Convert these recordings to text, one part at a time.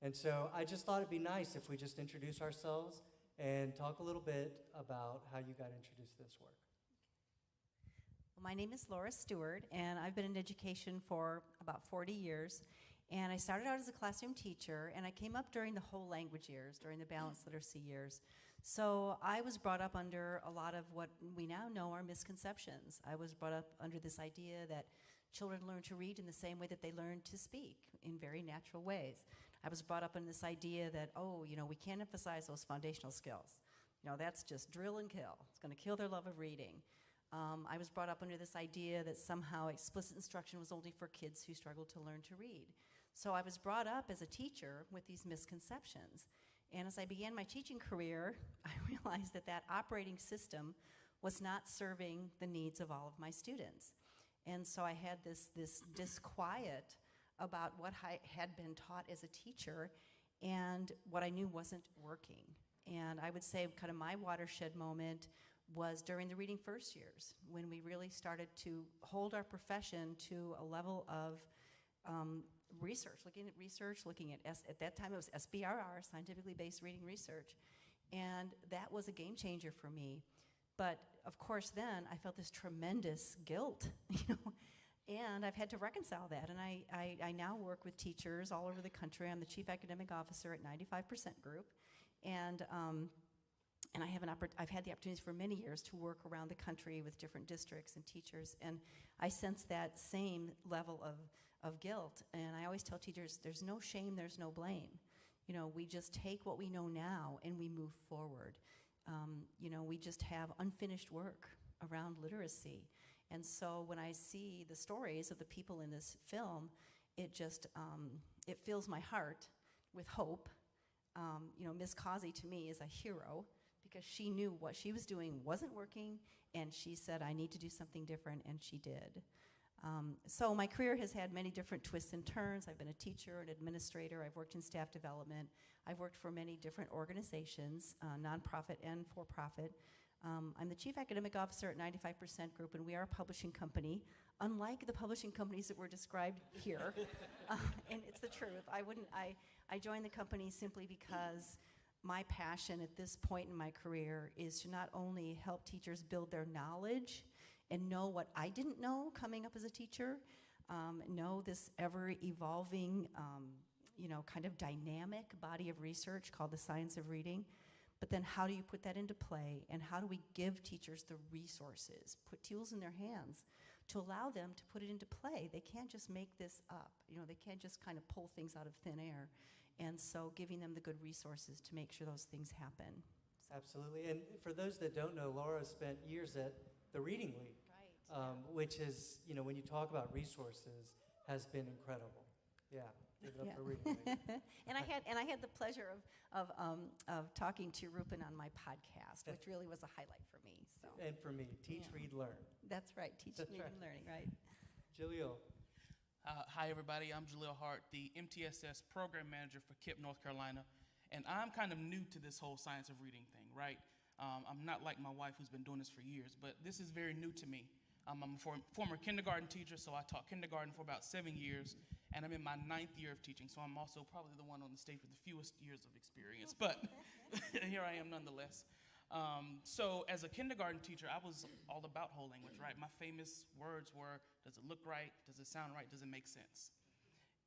And so I just thought it'd be nice if we just introduce ourselves and talk a little bit about how you got introduced to this work. Well, my name is Laura Stewart, and I've been in education for about 40 years. And I started out as a classroom teacher, and I came up during the whole language years, during the balanced literacy years. So I was brought up under a lot of what we now know are misconceptions. I was brought up under this idea that children learn to read in the same way that they learn to speak, in very natural ways. I was brought up in this idea that, oh, we can't emphasize those foundational skills. That's just drill and kill. It's going to kill their love of reading. I was brought up under this idea that somehow explicit instruction was only for kids who struggled to learn to read. So I was brought up as a teacher with these misconceptions. And as I began my teaching career, I realized that that operating system was not serving the needs of all of my students. And so I had this disquiet about what I had been taught as a teacher and what I knew wasn't working. And I would say kind of my watershed moment was during the Reading First years, when we really started to hold our profession to a level of research, looking at that time it was SBRR, scientifically based reading research, and that was a game changer for me. But of course then I felt this tremendous guilt, and I've had to reconcile that, and I now work with teachers all over the country. I'm the chief academic officer at 95% Group, and I've had the opportunities for many years to work around the country with different districts and teachers, and I sense that same level of guilt. And I always tell teachers, there's no shame, there's no blame. We just take what we know now and we move forward. We just have unfinished work around literacy. And so when I see the stories of the people in this film, it just, it fills my heart with hope. Miss Causey to me is a hero, because she knew what she was doing wasn't working, and she said, I need to do something different, and she did. So my career has had many different twists and turns. I've been a teacher, an administrator, I've worked in staff development, I've worked for many different organizations, nonprofit and for-profit. I'm the chief academic officer at 95% Group, and we are a publishing company, unlike the publishing companies that were described here. And it's the truth. I joined the company simply because my passion at this point in my career is to not only help teachers build their knowledge and know what I didn't know coming up as a teacher, know this ever-evolving, kind of dynamic body of research called the science of reading, but then how do you put that into play, and how do we give teachers the resources, put tools in their hands to allow them to put it into play. They can't just make this up. They can't just kind of pull things out of thin air. And so giving them the good resources to make sure those things happen. Absolutely. And for those that don't know, Laura spent years at the Reading League, right. Which is, when you talk about resources, has been incredible. Yeah, give it up for Reading League. and I had the pleasure of talking to Rupen on my podcast, which really was a highlight for me. So. And for me, teach, read, learn. That's right, teach, read, and learning, right? Jaalil. Hi, everybody. I'm Jaalil Hart, the MTSS Program Manager for KIPP, North Carolina. And I'm kind of new to this whole science of reading thing, right? I'm not like my wife, who's been doing this for years, but this is very new to me. I'm a former kindergarten teacher, so I taught kindergarten for about 7 years, and I'm in my 9th year of teaching, so I'm also probably the one on the stage with the fewest years of experience, but here I am nonetheless. So as a kindergarten teacher, I was all about whole language, right? My famous words were, does it look right? Does it sound right? Does it make sense?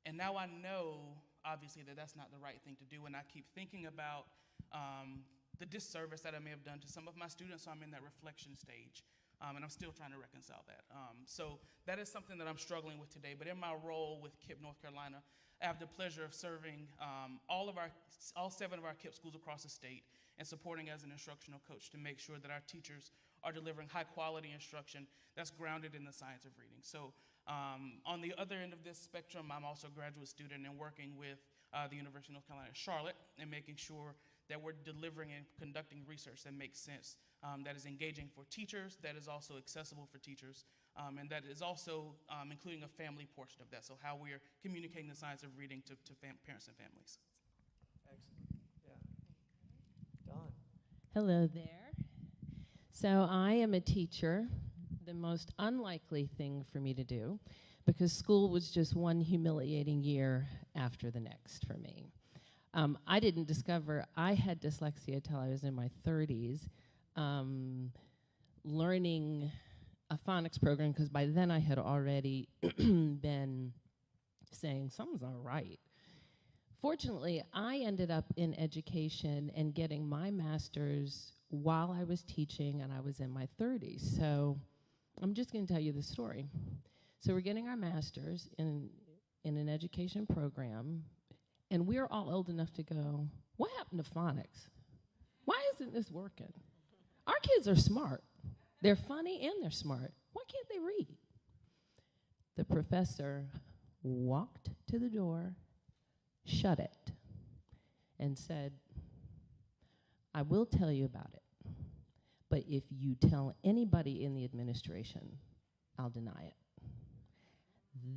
And now I know, obviously, that that's not the right thing to do, and I keep thinking about the disservice that I may have done to some of my students, so I'm in that reflection stage, and I'm still trying to reconcile that. So that is something that I'm struggling with today, but in my role with KIPP North Carolina, I have the pleasure of serving all 7 of our KIPP schools across the state and supporting as an instructional coach to make sure that our teachers are delivering high-quality instruction that's grounded in the science of reading. So on the other end of this spectrum, I'm also a graduate student and working with the University of North Carolina at Charlotte and making sure that we're delivering and conducting research that makes sense, that is engaging for teachers, that is also accessible for teachers, and that is also including a family portion of that, so how we are communicating the science of reading to parents and families. Excellent. Yeah. Dawn. Hello there. So I am a teacher, the most unlikely thing for me to do, because school was just one humiliating year after the next for me. I didn't discover I had dyslexia till I was in my 30s, learning a phonics program, because by then I had already been saying something's not right. Fortunately, I ended up in education and getting my master's while I was teaching, and I was in my 30s. So I'm just going to tell you the story. So we're getting our master's in an education program, and we're all old enough to go, what happened to phonics? Why isn't this working? Our kids are smart. They're funny and they're smart. Why can't they read? The professor walked to the door, shut it, and said, I will tell you about it, but if you tell anybody in the administration, I'll deny it.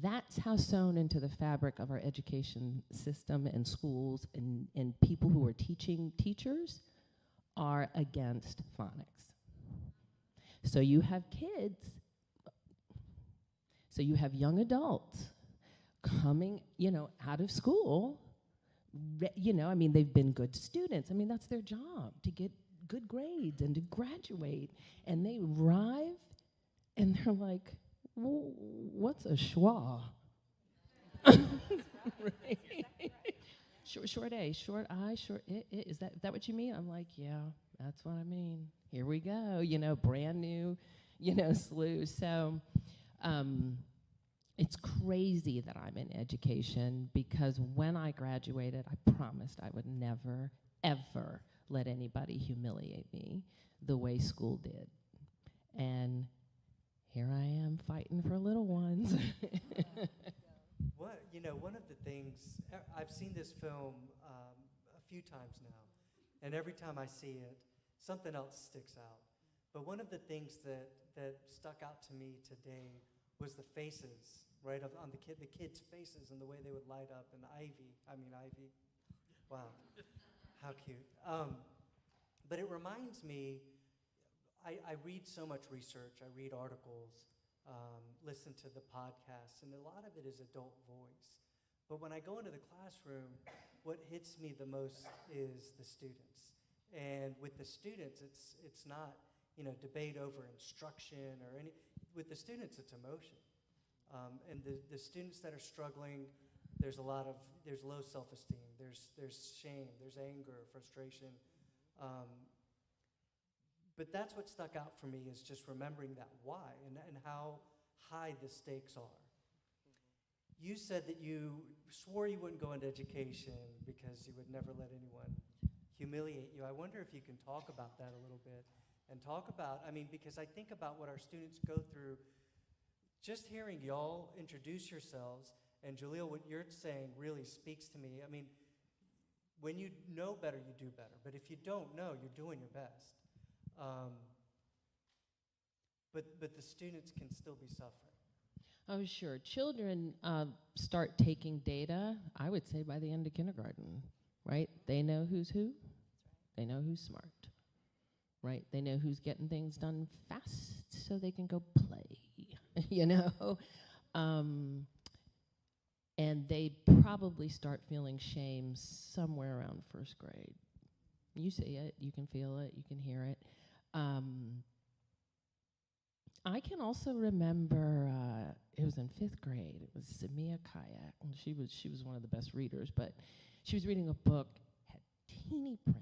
That's how sewn into the fabric of our education system and schools and people who are teaching teachers are against phonics. So you have kids, so you have young adults coming, out of school, they've been good students. That's their job, to get good grades and to graduate. And they arrive, and they're like, well, what's a schwa? Right. Short A, short I, short I. Is that what you mean? I'm like, yeah, that's what I mean. Here we go, brand new, slew. So it's crazy that I'm in education, because when I graduated, I promised I would never, ever let anybody humiliate me the way school did. And here I am fighting for little ones. One of the things, I've seen this film a few times now, and every time I see it, something else sticks out. But one of the things that stuck out to me today was the faces, right, on the kids' faces and the way they would light up. And Ivy, wow, how cute. But it reminds me, I read so much research, I read articles, listen to the podcasts, and a lot of it is adult voice. But when I go into the classroom, what hits me the most is the students. And with the students, it's not, debate over instruction or any. With the students, it's emotion. And the students that are struggling, there's low self-esteem, there's shame, there's anger, frustration. But that's what stuck out for me, is just remembering that why and how high the stakes are. You said that you swore you wouldn't go into education because you would never let anyone humiliate you. I wonder if you can talk about that a little bit and talk about, because I think about what our students go through. Just hearing y'all introduce yourselves, and Jaalil, what you're saying really speaks to me. When you know better, you do better. But if you don't know, you're doing your best. But the students can still be suffering. Oh, sure. Children start taking data, I would say, by the end of kindergarten, right? They know who's who. They know who's smart, right? They know who's getting things done fast so they can go play, And they probably start feeling shame somewhere around first grade. You see it, you can feel it, you can hear it. I can also remember, it was in 5th grade, it was Samia Kayak, and she was one of the best readers, but she was reading a book, had teeny print,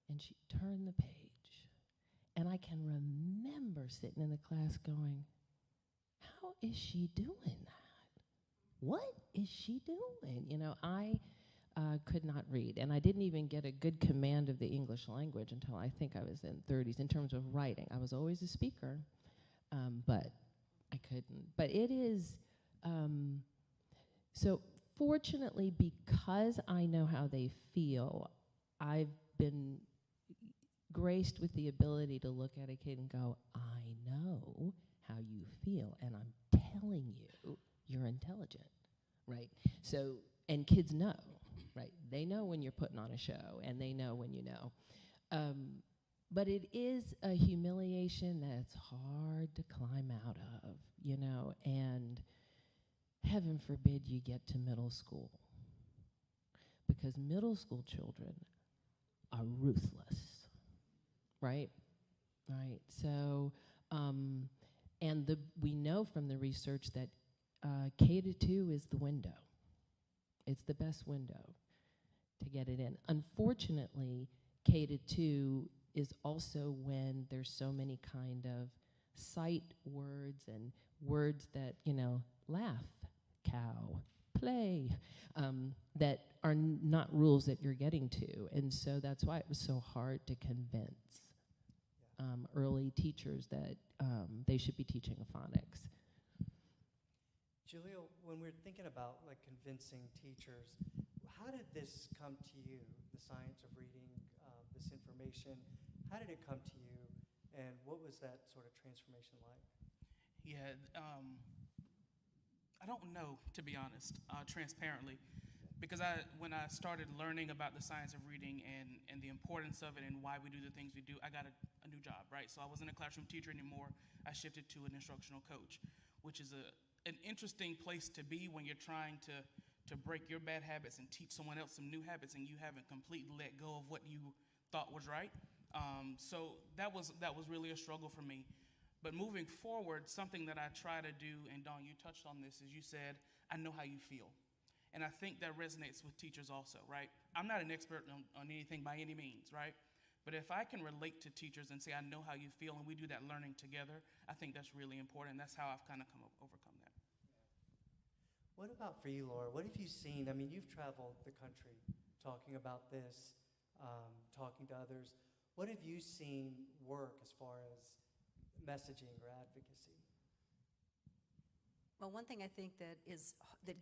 and she turned the page. And I can remember sitting in the class going, how is she doing that? What is she doing? I could not read, and I didn't even get a good command of the English language until I think I was in 30s in terms of writing. I was always a speaker, but I couldn't. But it is, so fortunately, because I know how they feel, I've been graced with the ability to look at a kid and go, I know how you feel, and I'm telling you, you're intelligent, right? So, and kids know, right? They know when you're putting on a show, and they know when you know. But it is a humiliation that's hard to climb out of, and heaven forbid you get to middle school, because middle school children are ruthless, right? Right. So, and we know from the research that K-2 is the window. It's the best window to get it in. Unfortunately, K-2 is also when there's so many kind of sight words and words that, laugh, cow, play, that are not rules that you're getting to. And so that's why it was so hard to convince early teachers that they should be teaching phonics. Jaalil, when we're thinking about like convincing teachers, how did this come to you, the science of reading, this information? How did it come to you, and what was that sort of transformation like? Yeah, I don't know, to be honest, transparently, because when I started learning about the science of reading and the importance of it and why we do the things we do, I got a new job, right? So I wasn't a classroom teacher anymore. I shifted to an instructional coach, which is an interesting place to be when you're trying to break your bad habits and teach someone else some new habits, and you haven't completely let go of what you thought was right. So that was really a struggle for me. But moving forward, something that I try to do, and Dawn, you touched on this, is you said, I know how you feel. And I think that resonates with teachers also, right? I'm not an expert on anything by any means, right? But if I can relate to teachers and say, I know how you feel, and we do that learning together, I think that's really important. That's how I've kind of overcome that. What about for you, Laura? What have you seen? I mean, you've traveled the country talking about this, talking to others. What have you seen work as far as messaging or advocacy? Well, one thing I think that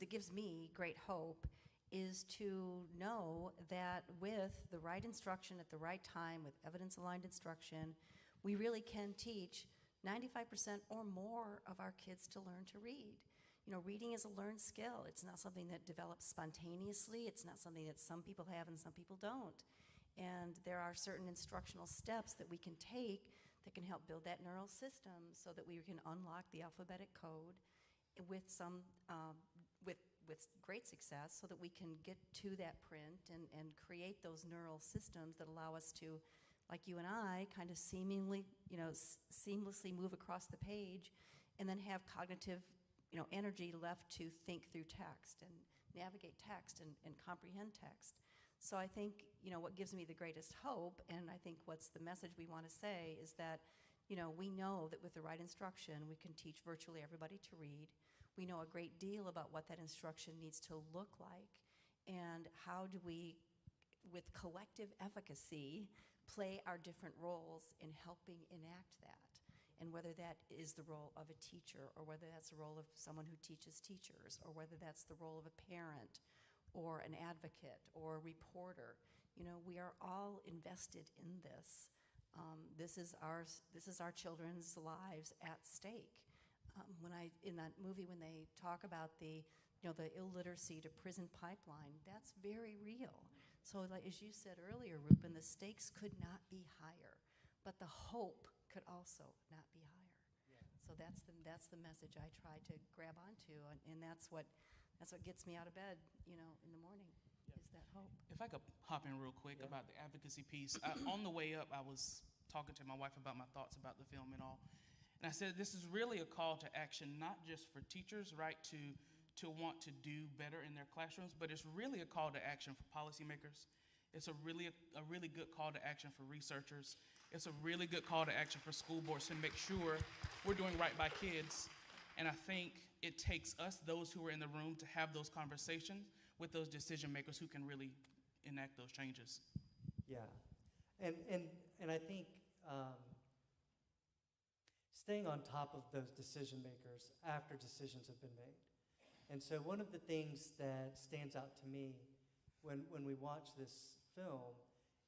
gives me great hope is to know that with the right instruction at the right time, with evidence-aligned instruction, we really can teach 95% or more of our kids to learn to read. Reading is a learned skill. It's not something that develops spontaneously. It's not something that some people have and some people don't. And there are certain instructional steps that we can take that can help build that neural system so that we can unlock the alphabetic code with great success, so that we can get to that print and create those neural systems that allow us to, like you and I, kind of seamlessly move across the page and then have cognitive energy left to think through text and navigate text and comprehend text. So I think, what gives me the greatest hope, and I think what's the message we want to say, is that, we know that with the right instruction, we can teach virtually everybody to read. We know a great deal about what that instruction needs to look like, and how do we, with collective efficacy, play our different roles in helping enact that. And whether that is the role of a teacher, or whether that's the role of someone who teaches teachers, or whether that's the role of a parent, or an advocate, or a reporter. We are all invested in this. This is our children's lives at stake. In that movie, when they talk about the illiteracy to prison pipeline, that's very real. So like, as you said earlier, Rupen, the stakes could not be higher, but the hope could also not be higher. Yeah. So that's the message I try to grab onto, and that's what gets me out of bed, in the morning, is that hope. If I could hop in real quick about the advocacy piece. On the way up, I was talking to my wife about my thoughts about the film and all. And I said, this is really a call to action, not just for teachers, right, to want to do better in their classrooms, but it's really a call to action for policymakers. It's a really good call to action for researchers. It's a really good call to action for school boards to make sure we're doing right by kids. And I think it takes us, those who are in the room, to have those conversations with those decision makers who can really enact those changes. Yeah, and I think staying on top of those decision makers after decisions have been made. And so one of the things that stands out to me when we watch this film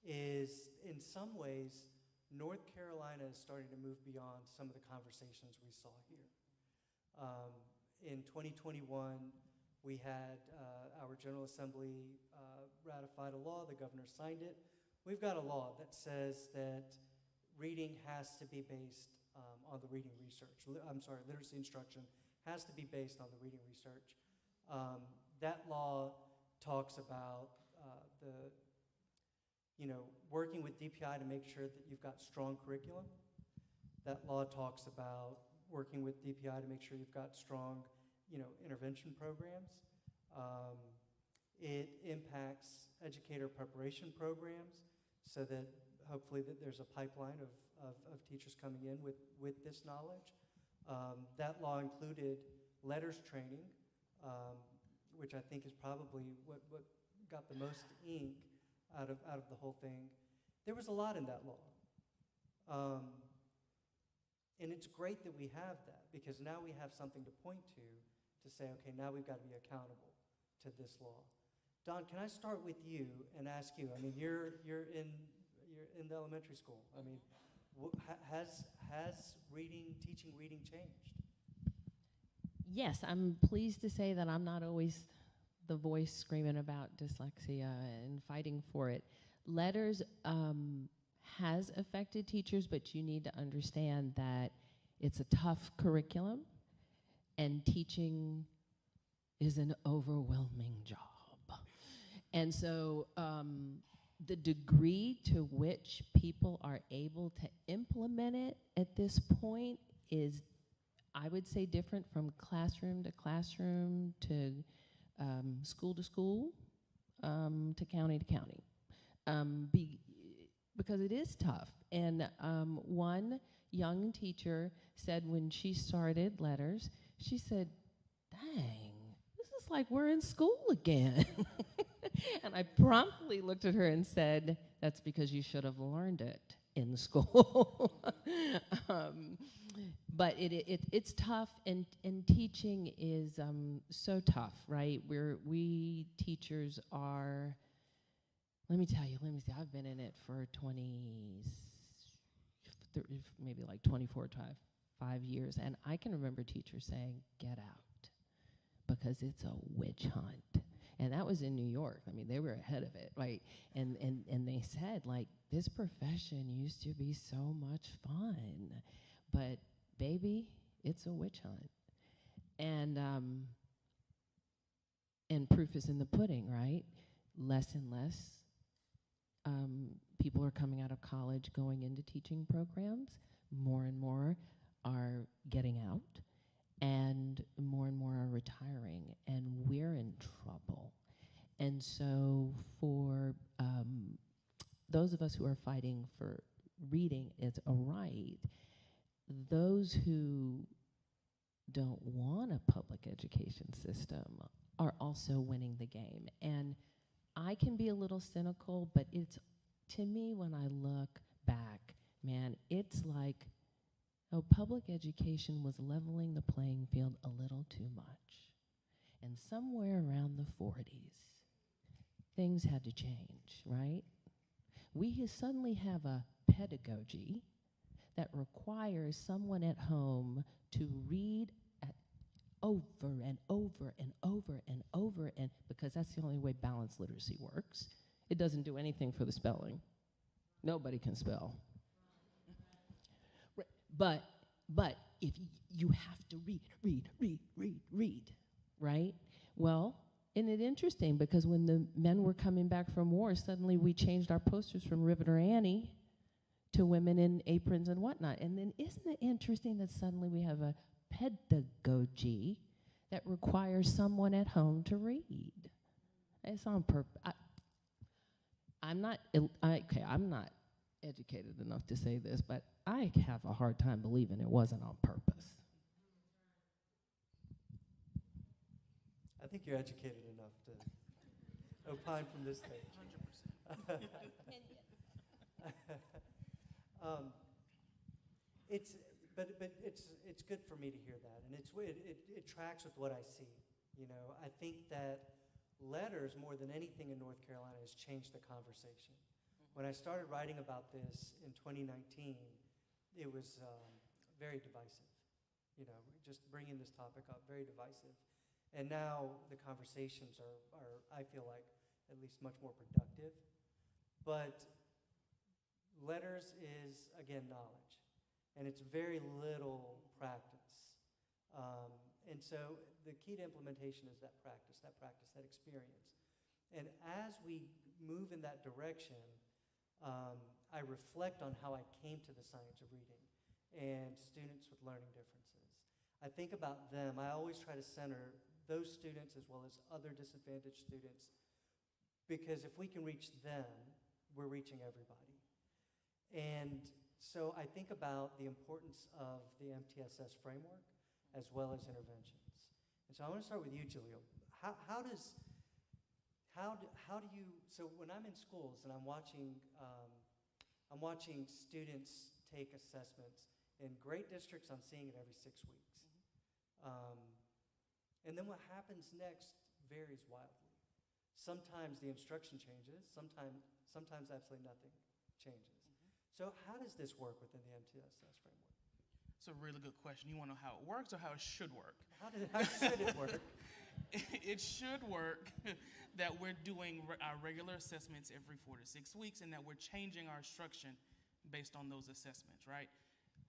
is, in some ways, North Carolina is starting to move beyond some of the conversations we saw here. In 2021, we had our General Assembly ratified a law, the governor signed it. We've got a law that says that reading has to be based on the reading research. Literacy instruction has to be based on the reading research. That law talks about working with DPI to make sure that you've got strong curriculum. That law talks about working with DPI to make sure you've got strong, intervention programs. It impacts educator preparation programs so that hopefully that there's a pipeline of teachers coming in with this knowledge. That law included letters training, which I think is probably what got the most ink out of the whole thing. There was a lot in that law. And it's great that we have that, because now we have something to point to say, okay, now we've got to be accountable to this law. Don, can I start with you and ask you? I mean, you're in the elementary school. I mean, has teaching reading changed? Yes, I'm pleased to say that I'm not always the voice screaming about dyslexia and fighting for it. Letters has affected teachers, but you need to understand that it's a tough curriculum, and teaching is an overwhelming job. And so the degree to which people are able to implement it at this point is, I would say, different from classroom to classroom to school to school to county to county. Because it is tough. And one young teacher said when she started letters, she said, dang, this is like we're in school again. And I promptly looked at her and said, that's because you should have learned it in school. But it's tough, and teaching is so tough, right? We teachers are, let me see, I've been in it for maybe like 5 years, and I can remember teachers saying, get out, because it's a witch hunt. And that was in New York. I mean, they were ahead of it, right? And they said, like, this profession used to be so much fun, but baby, it's a witch hunt. And proof is in the pudding, right? Less and less people are coming out of college going into teaching programs. More and more are getting out, and more are retiring, and we're in trouble. And so for those of us who are fighting for reading as a right, those who don't want a public education system are also winning the game. And I can be a little cynical, but it's, to me, when I look back, man, it's like, oh, public education was leveling the playing field a little too much. And somewhere around the 40s, things had to change, right? We suddenly have a pedagogy that requires someone at home to read over and over and over and over, and because that's the only way balanced literacy works. It doesn't do anything for the spelling. Nobody can spell. But if you have to read, right? Well, isn't it interesting? Because when the men were coming back from war, suddenly we changed our posters from Riveter Annie to women in aprons and whatnot. And then isn't it interesting that suddenly we have a pedagogy that requires someone at home to read? It's on purpose. I'm not educated enough to say this, but I have a hard time believing it wasn't on purpose. I think you're educated enough to opine from this stage. 100%. It's good for me to hear that, and it tracks with what I see. I think that letters, more than anything in North Carolina, has changed the conversation. When I started writing about this in 2019, it was very divisive. Just bringing this topic up, very divisive. And now the conversations are, I feel like, at least much more productive. But letters is, again, knowledge. And it's very little practice. And so the key to implementation is that practice, that experience. And as we move in that direction, I reflect on how I came to the science of reading and students with learning differences. I think about them. I always try to center those students as well as other disadvantaged students, because if we can reach them, we're reaching everybody. And so I think about the importance of the MTSS framework as well as interventions. And so I want to start with you, Jaalil. So when I'm in schools and I'm watching students take assessments in great districts, I'm seeing it every 6 weeks. And then what happens next varies wildly. Sometimes the instruction changes, sometimes absolutely nothing changes. So how does this work within the MTSS framework? It's a really good question. You want to know how it works or how it should work? How should it work? It should work that we're doing our regular assessments every 4 to 6 weeks, and that we're changing our instruction based on those assessments, right?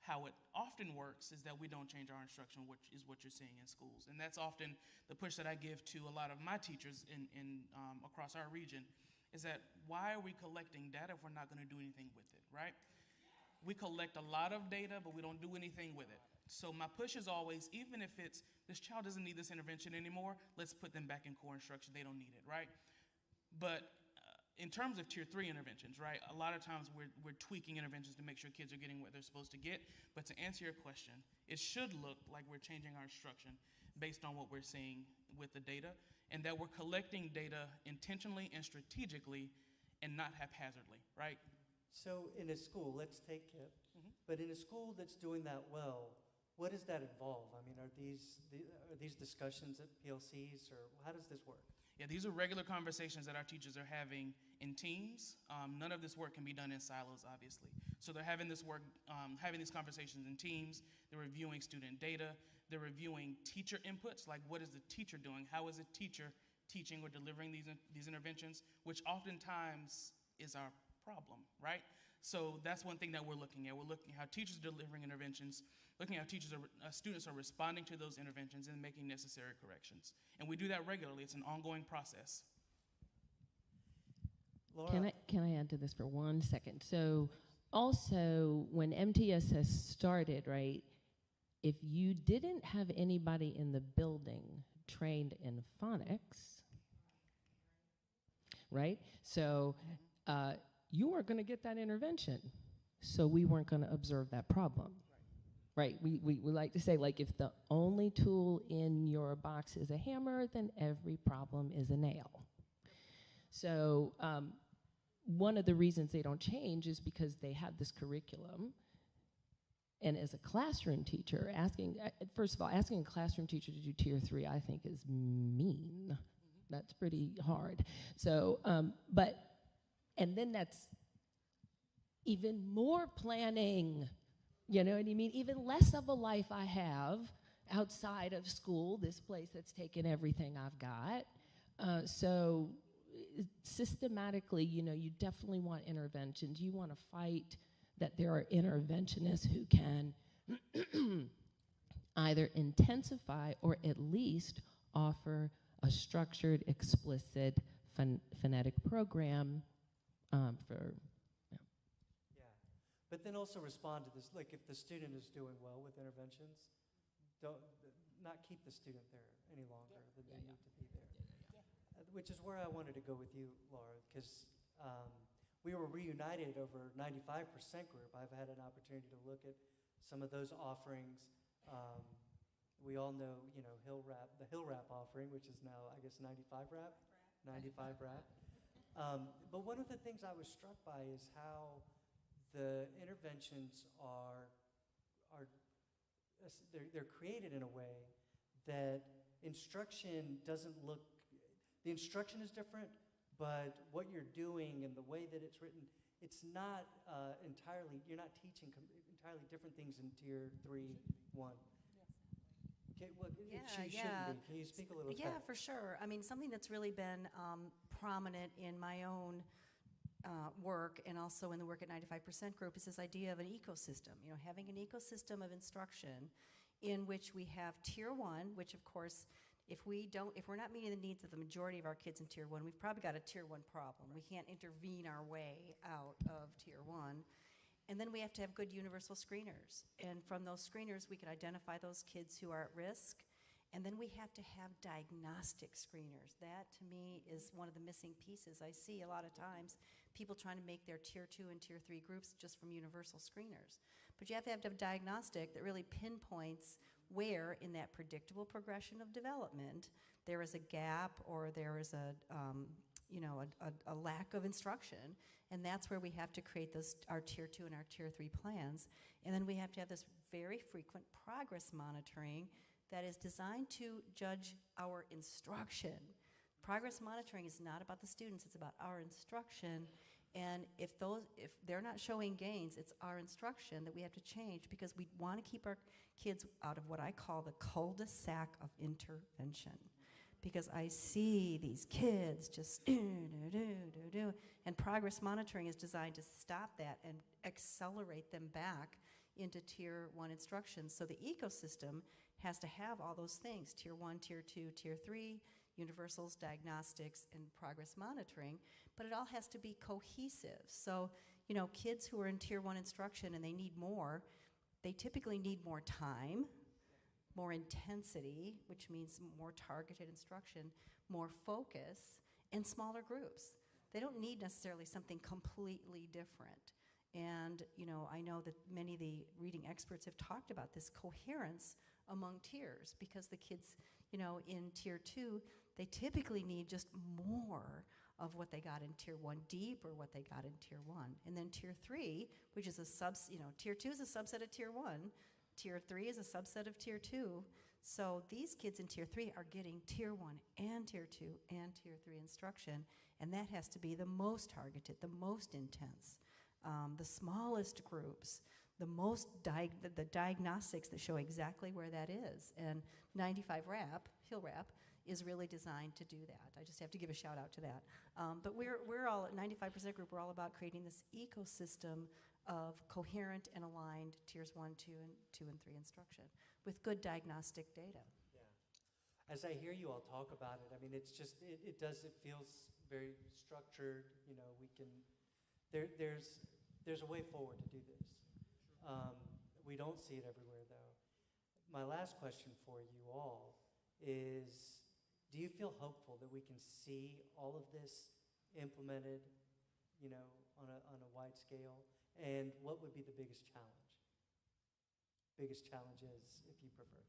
How it often works is that we don't change our instruction, which is what you're seeing in schools. And that's often the push that I give to a lot of my teachers across our region, is that why are we collecting data if we're not going to do anything with it, right? We collect a lot of data, but we don't do anything with it. So my push is always, even if it's, this child doesn't need this intervention anymore, let's put them back in core instruction. They don't need it, right? But in terms of tier 3 interventions, right, a lot of times we're tweaking interventions to make sure kids are getting what they're supposed to get. But to answer your question, it should look like we're changing our instruction based on what we're seeing with the data, and that we're collecting data intentionally and strategically and not haphazardly, right? So in a school, let's take KIPP, but in a school that's doing that well, what does that involve? I mean, are these discussions at PLCs, or how does this work? Yeah, these are regular conversations that our teachers are having in teams. None of this work can be done in silos, obviously. So they're having this work, having these conversations in teams. They're reviewing student data. They're reviewing teacher inputs, like what is the teacher doing? How is a teacher teaching or delivering these interventions, which oftentimes is our problem, right? So that's one thing that we're looking at. We're looking at how teachers are delivering interventions, looking at how students are responding to those interventions and making necessary corrections. And we do that regularly. It's an ongoing process. Laura? Can I add to this for 1 second? So also, when MTSS started, right, if you didn't have anybody in the building trained in phonics, right, so you weren't going to get that intervention. So we weren't going to observe that problem. Right, we like to say, like, if the only tool in your box is a hammer, then every problem is a nail. So one of the reasons they don't change is because they have this curriculum. And as a classroom teacher, first of all, asking a classroom teacher to do tier 3, I think is mean. That's pretty hard. So, and then that's even more planning. You know what I mean? Even less of a life I have outside of school, this place that's taken everything I've got. So systematically, you know, you definitely want interventions. You want to fight that there are interventionists who can either intensify or at least offer a structured, explicit phonetic program for. But then also respond to this, like if the student is doing well with interventions, not keep the student there any longer than they need to be there. Which is where I wanted to go with you, Laura, because we were reunited over 95% group. I've had an opportunity to look at some of those offerings. We all know, you know, the Hill Rap offering, which is now, I guess, 95 Rap. But one of the things I was struck by is how the interventions they're created in a way that instruction doesn't look, the instruction is different, but what you're doing and the way that it's written, it's not entirely, you're not teaching entirely different things in tier 3, 1. Okay, well, she shouldn't be. Can you speak a little bit? Yeah, for sure. I mean, something that's really been prominent in my own work and also in the work at 95% group is this idea of an ecosystem, you know, having an ecosystem of instruction in which we have Tier 1, which of course, if we're not meeting the needs of the majority of our kids in Tier 1, we've probably got a Tier 1 problem. We can't intervene our way out of Tier 1. And then we have to have good universal screeners. And from those screeners, we can identify those kids who are at risk. And then we have to have diagnostic screeners. That, to me, is one of the missing pieces. I see a lot of times people trying to make their Tier 2 and Tier 3 groups just from universal screeners. But you have to have a diagnostic that really pinpoints where in that predictable progression of development there is a gap or there is a lack of instruction, and that's where we have to create our Tier 2 and our Tier 3 plans. And then we have to have this very frequent progress monitoring that is designed to judge our instruction. Progress monitoring is not about the students, it's about our instruction. And if they're not showing gains, it's our instruction that we have to change, because we want to keep our kids out of what I call the cul-de-sac of intervention. Because I see these kids just do, and progress monitoring is designed to stop that and accelerate them back into Tier 1 instruction. So the ecosystem has to have all those things: Tier 1, Tier 2, Tier 3, universals, diagnostics, and progress monitoring, but it all has to be cohesive. So, kids who are in Tier 1 instruction and they need more, they typically need more time, more intensity, which means more targeted instruction, more focus, and smaller groups. They don't need necessarily something completely different. And, I know that many of the reading experts have talked about this coherence among tiers, because the kids, in Tier 2, they typically need just more of what they got in Tier 1, deep, or what they got in Tier 1. And then Tier 3, which is Tier 2 is a subset of Tier 1, Tier 3 is a subset of Tier 2. So these kids in Tier 3 are getting Tier 1 and Tier 2 and Tier 3 instruction, and that has to be the most targeted, the most intense, the smallest groups, the diagnostics that show exactly where that is. And 95 Hill Wrap, is really designed to do that. I just have to give a shout out to that. But we're all, at 95% Group, we're all about creating this ecosystem of coherent and aligned Tiers 1, 2, and 3 instruction with good diagnostic data. Yeah. As I hear you all talk about it, I mean, it's just, it feels very structured. There's a way forward to do this. We don't see it everywhere, though. My last question for you all is, do you feel hopeful that we can see all of this implemented, on a wide scale? And what would be the biggest challenge? Biggest challenges, if you prefer.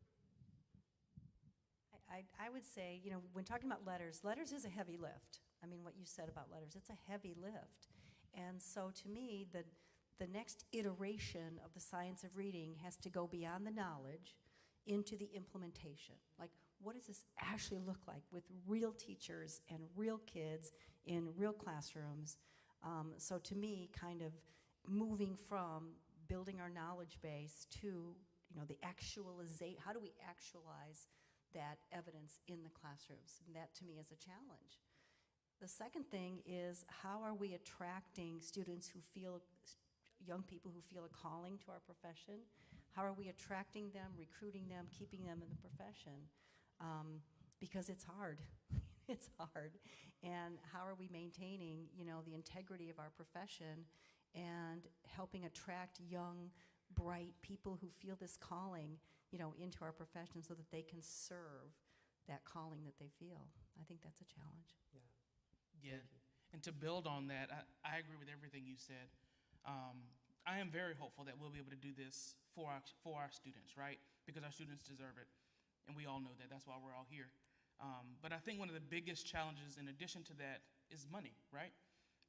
I would say, when talking about letters is a heavy lift. I mean, what you said about letters, it's a heavy lift. And so to me, the next iteration of the science of reading has to go beyond the knowledge into the implementation. Like, what does this actually look like with real teachers and real kids in real classrooms? So to me, kind of moving from building our knowledge base to, the actualization. How do we actualize that evidence in the classrooms? And that, to me, is a challenge. The second thing is, how are we attracting students young people who feel a calling to our profession? How are we attracting them, recruiting them, keeping them in the profession? Because it's hard. It's hard. And how are we maintaining, the integrity of our profession and helping attract young, bright people who feel this calling, into our profession so that they can serve that calling that they feel? I think that's a challenge. Yeah. And to build on that, I agree with everything you said. I am very hopeful that we'll be able to do this for our students, right? Because our students deserve it. And we all know that. That's why we're all here. But I think one of the biggest challenges in addition to that is money, right?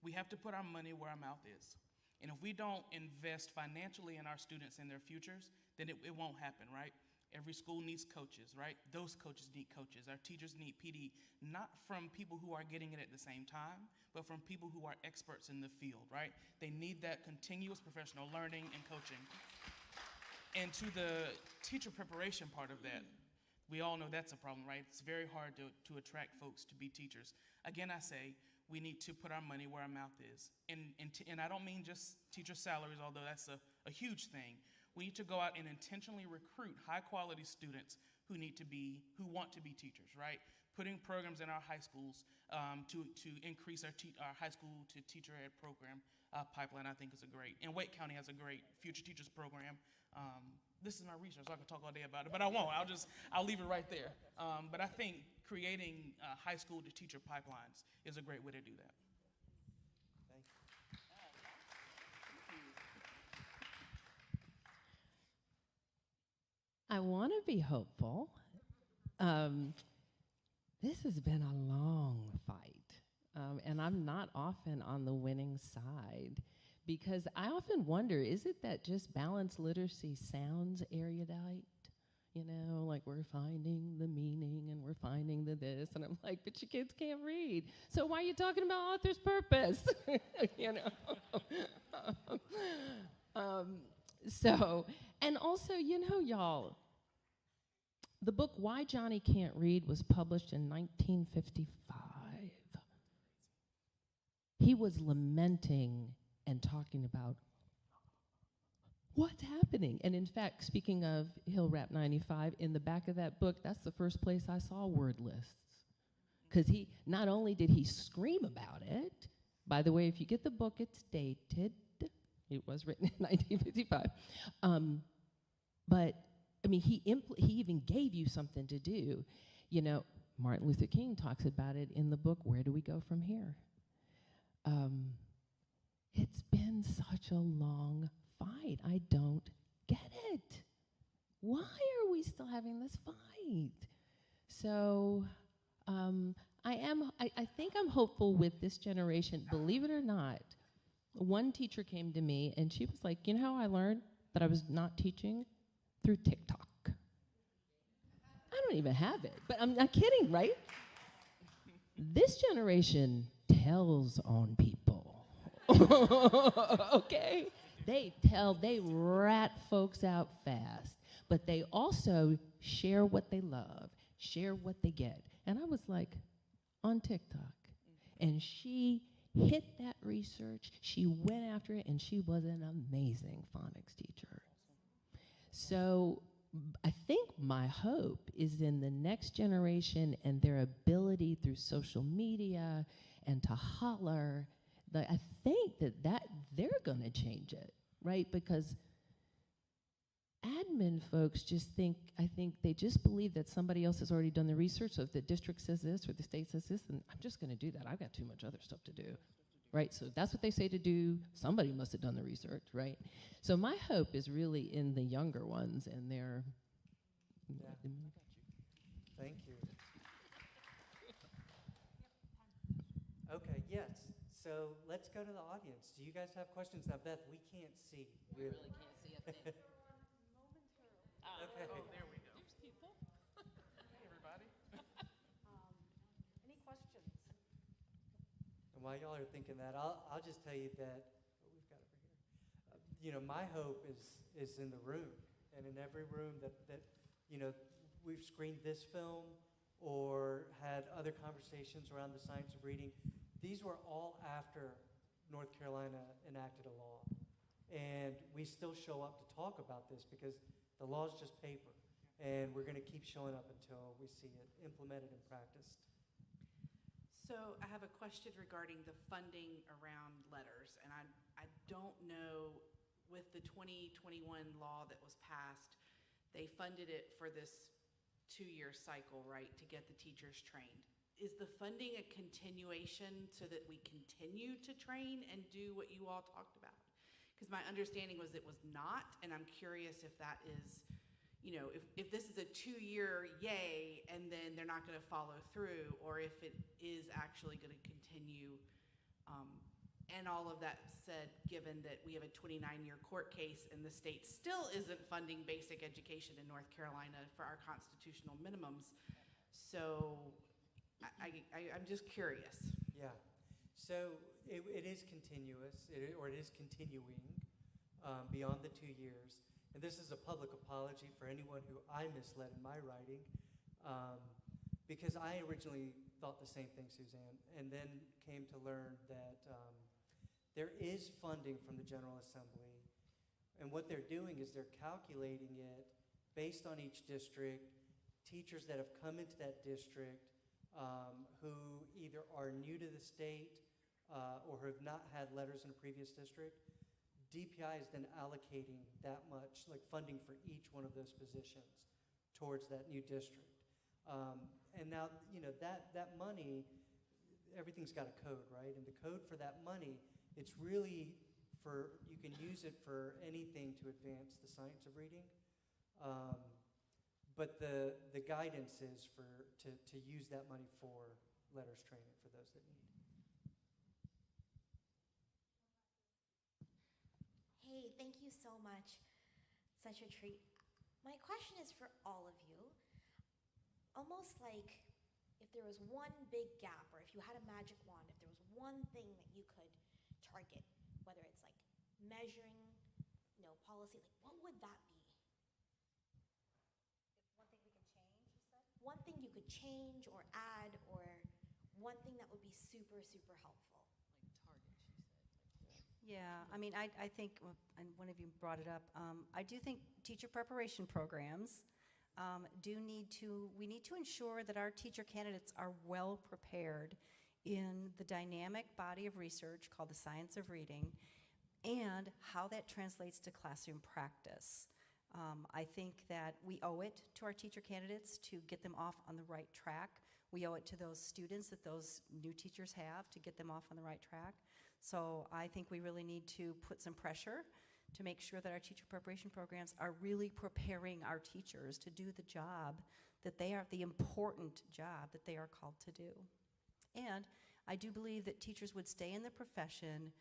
We have to put our money where our mouth is. And if we don't invest financially in our students and their futures, then it won't happen, right? Every school needs coaches, right? Those coaches need coaches. Our teachers need PD, not from people who are getting it at the same time, but from people who are experts in the field, right? They need that continuous professional learning and coaching. And to the teacher preparation part of that, we all know that's a problem, right? It's very hard to attract folks to be teachers. Again, I say we need to put our money where our mouth is. And I don't mean just teacher salaries, although that's a huge thing. We need to go out and intentionally recruit high-quality students who want to be teachers, right? Putting programs in our high schools to increase our high school to teacher ed program pipeline, I think is a great. And Wake County has a great future teachers program. This is my research, so I could talk all day about it, but I won't. I'll leave it right there. But I think creating high school to teacher pipelines is a great way to do that. Thank you. I want to be hopeful. This has been a long fight, and I'm not often on the winning side, because I often wonder, is it that just balanced literacy sounds erudite? You know, like we're finding the meaning and we're finding the this, and I'm like, but your kids can't read. So why are you talking about author's purpose? You know? So, and also, you know, y'all, the book Why Johnny Can't Read was published in 1955. He was lamenting and talking about what's happening. And in fact, speaking of Hill Rap 95, in the back of that book, that's the first place I saw word lists. Because he, not only did he scream about it, by the way, if you get the book, it's dated. It was written in 1955. But, I mean, he even gave you something to do. You know, Martin Luther King talks about it in the book, Where Do We Go From Here? It's been such a long fight. I don't get it. Why are we still having this fight? So I think I'm hopeful with this generation. Believe it or not, one teacher came to me and she was like, you know how I learned that I was not teaching? Through TikTok. I don't even have it, but I'm not kidding, right? This generation tells on people. Okay? They rat folks out fast, but they also share what they love, share what they get. And I was like, on TikTok. And she hit that research, she went after it, and she was an amazing phonics teacher. So I think my hope is in the next generation and their ability through social media and to holler. I think that they're going to change it, right? Because admin folks I think they just believe that somebody else has already done the research. So if the district says this or the state says this, then I'm just going to do that. I've got too much other stuff to do, right? So that's what they say to do. Somebody must have done the research, right? So my hope is really in the younger ones and their... Yeah. Thank you. Okay, yes. So let's go to the audience. Do you guys have questions? Now, Beth, we can't see. We really can't see a thing. Okay. Oh, there we go. There's people. Hey, everybody. Any questions? And while y'all are thinking that, I'll just tell you that what we've got over here. You know, my hope is in the room, and in every room that you know, we've screened this film or had other conversations around the science of reading. These were all after North Carolina enacted a law, and we still show up to talk about this because the law is just paper, and we're going to keep showing up until we see it implemented and practiced. So I have a question regarding the funding around letters, and I don't know, with the 2021 law that was passed, they funded it for this 2-year cycle, right, to get the teachers trained. Is the funding a continuation so that we continue to train and do what you all talked about? Because my understanding was it was not, and I'm curious if that is, you know, if this is a 2-year yay and then they're not going to follow through, or if it is actually going to continue. And all of that said, given that we have a 29-year court case and the state still isn't funding basic education in North Carolina for our constitutional minimums, so I'm just curious. Yeah. So it is continuous, or it is continuing beyond the 2 years. And this is a public apology for anyone who I misled in my writing, because I originally thought the same thing, Suzanne, and then came to learn that there is funding from the General Assembly And what they're doing is they're calculating it based on each district, teachers that have come into that district who either are new to the state or have not had letters in a previous district. DPI is then allocating that much, like funding for each one of those positions towards that new district. And now, that money, everything's got a code, right? And the code for that money, it's really you can use it for anything to advance the science of reading. But the guidance is to use that money for letters training for those that need. Hey, thank you so much. Such a treat. My question is for all of you. Almost like if there was one big gap, or if you had a magic wand, if there was one thing that you could target, whether it's like measuring, policy, like what would that be? One thing we can change, you said? One thing you could change or add, or one thing that would be super, super helpful. Like target, she said. Yeah, I mean, I think, and one of you brought it up, I do think teacher preparation programs we need to ensure that our teacher candidates are well prepared in the dynamic body of research called the science of reading, and how that translates to classroom practice. I think that we owe it to our teacher candidates to get them off on the right track. We owe it to those students that those new teachers have to get them off on the right track. So I think we really need to put some pressure to make sure that our teacher preparation programs are really preparing our teachers to do the job that they are, the important job that they are called to do. And I do believe that teachers would stay in the profession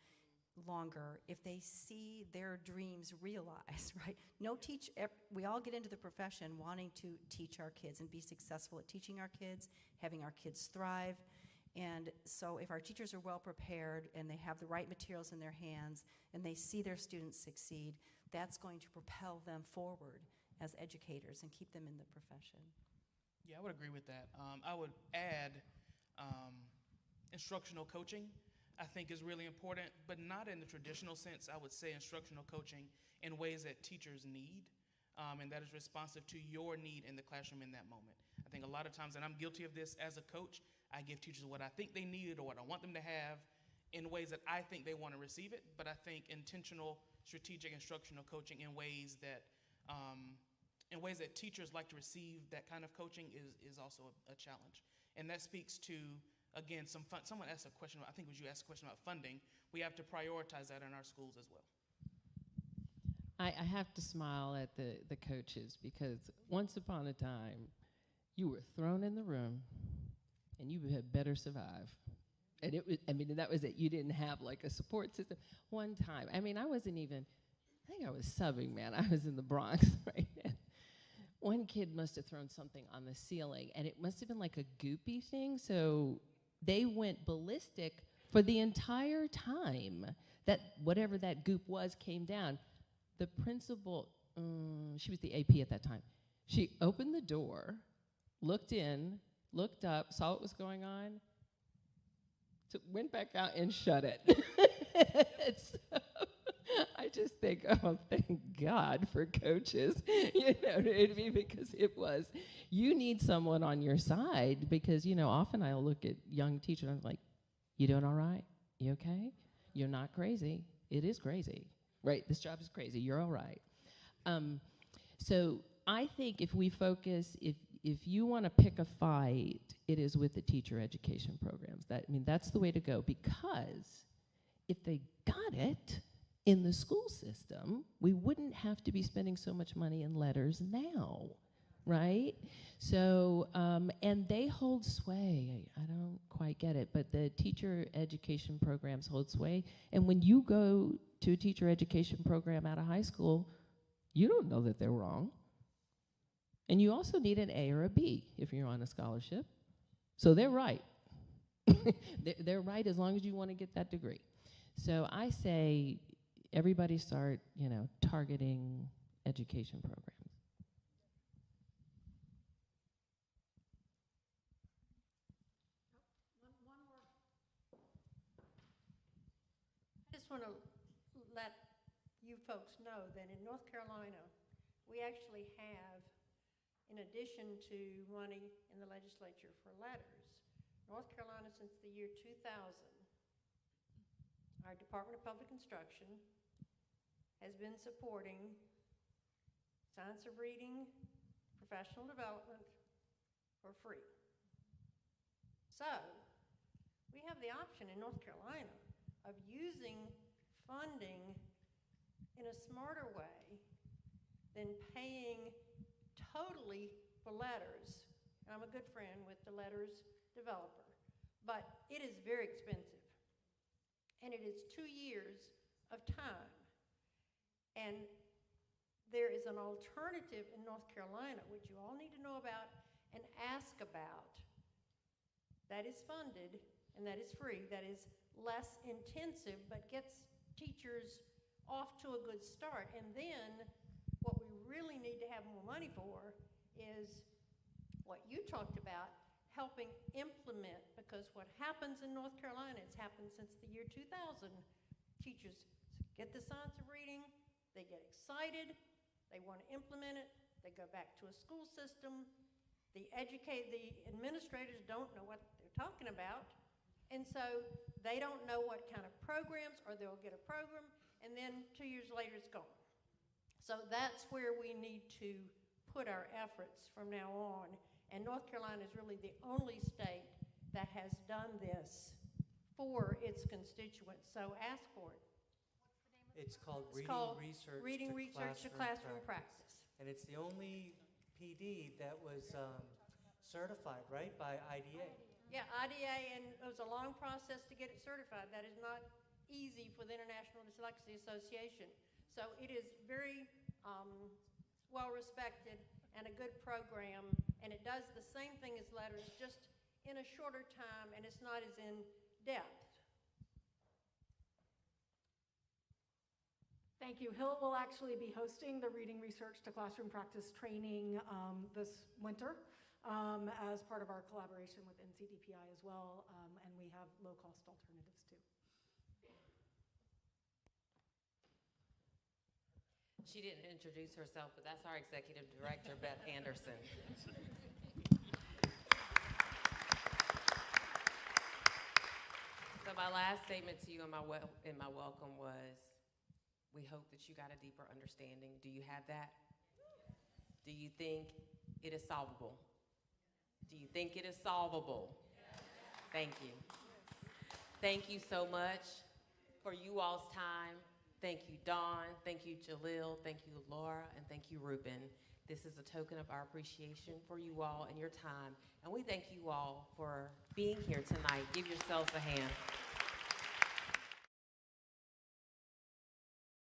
longer if they see their dreams realized, right? We all get into the profession wanting to teach our kids and be successful at teaching our kids, having our kids thrive. And so if our teachers are well prepared and they have the right materials in their hands and they see their students succeed, that's going to propel them forward as educators and keep them in the profession. Yeah, I would agree with that. I would add instructional coaching, I think, is really important, but not in the traditional sense. I would say instructional coaching in ways that teachers need, and that is responsive to your need in the classroom in that moment. I think a lot of times, and I'm guilty of this as a coach, I give teachers what I think they need or what I want them to have in ways that I think they want to receive it, but I think intentional, strategic instructional coaching in ways that teachers like to receive that kind of coaching is also a challenge. And that speaks to, again, someone asked a question, I think it was you asked a question about funding. We have to prioritize that in our schools as well. I have to smile at the coaches, because once upon a time, you were thrown in the room and you had better survive. And that was it. You didn't have like a support system. One time, I think I was subbing, man. I was in the Bronx, right? One kid must have thrown something on the ceiling, and it must have been like a goopy thing, so they went ballistic for the entire time that whatever that goop was came down. The principal, she was the AP at that time, she opened the door, looked in, looked up, saw what was going on, went back out and shut it. So I just think, oh, thank God for coaches, you know what I mean? Because you need someone on your side, because, often I'll look at young teachers and I'm like, you doing all right? You okay? You're not crazy. It is crazy, right? This job is crazy. You're all right. So I think if we focus, if you want to pick a fight, it is with the teacher education programs. That's the way to go, because if they got it in the school system, we wouldn't have to be spending so much money in letters now, right? So, and they hold sway. I don't quite get it, but the teacher education programs hold sway. And when you go to a teacher education program out of high school, you don't know that they're wrong. And you also need an A or a B if you're on a scholarship. So they're right. They're right as long as you want to get that degree. So I say everybody start, targeting education programs. One more. I just want to let you folks know that in North Carolina, we actually have, in addition to money in the legislature for letters, North Carolina since the year 2000, our Department of Public Instruction has been supporting science of reading, professional development for free. So, we have the option in North Carolina of using funding in a smarter way than paying totally for letters. And I'm a good friend with the letters developer, but it is very expensive. And it is 2 years of time. And there is an alternative in North Carolina, which you all need to know about and ask about, that is funded and that is free, that is less intensive, but gets teachers off to a good start. And then what we really need to have more money for is what you talked about, helping implement, because what happens in North Carolina, it's happened since the year 2000. Teachers get the science of reading, they get excited, they want to implement it, they go back to a school system, the administrators don't know what they're talking about, and so they don't know what kind of programs, or they'll get a program, and then 2 years later it's gone. So that's where we need to put our efforts from now on. And North Carolina is really the only state that has done this for its constituents. So ask for it. It's called Reading Research to Classroom Practice. And it's the only PD that was certified, right, by IDA. Yeah, IDA, and it was a long process to get it certified. That is not easy for the International Dyslexia Association. So it is very well respected and a good program, and it does the same thing as letters, just in a shorter time, and it's not as in depth. Thank you. Hill will actually be hosting the Reading Research to Classroom Practice training this winter as part of our collaboration with NCDPI as well, and we have low-cost alternatives too. She didn't introduce herself, but that's our executive director, Beth Anderson. So my last statement to you in my welcome was, we hope that you got a deeper understanding. Do you have that? Do you think it is solvable? Do you think it is solvable? Thank you. Thank you so much for you all's time. Thank you, Dawn. Thank you, Jaalil. Thank you, Laura. And thank you, Rupen. This is a token of our appreciation for you all and your time. And we thank you all for being here tonight. Give yourselves a hand.